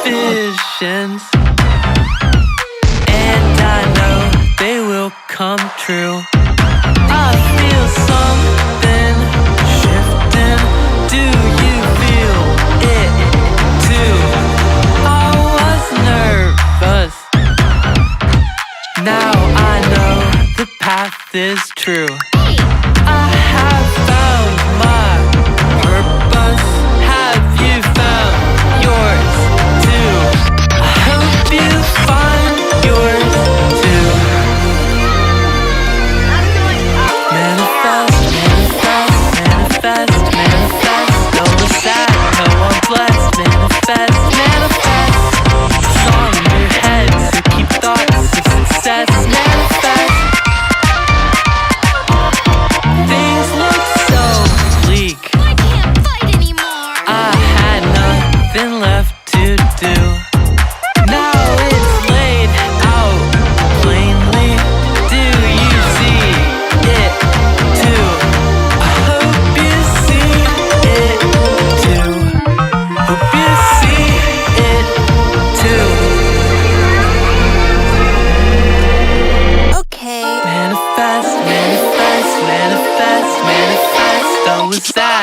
visions, and I know they will come true. I feel something shifting. Do you feel it too? I was nervous. Now I know the path is true. I have found my purpose. Have you found yours too? I hope you find yours too. Manifest, manifest, manifest, manifest. No one's sad, no one's blessed. Manifest, manifest. Song in your head to keep thoughts of success. Manifest. Things look so bleak. I can't fight anymore. I had nothing left to do. Now it's laid out plainly. Do you see it too? I hope you see it too. Hope you see it too. Okay. Manifest, manifest, manifest, manifest. Oh, is that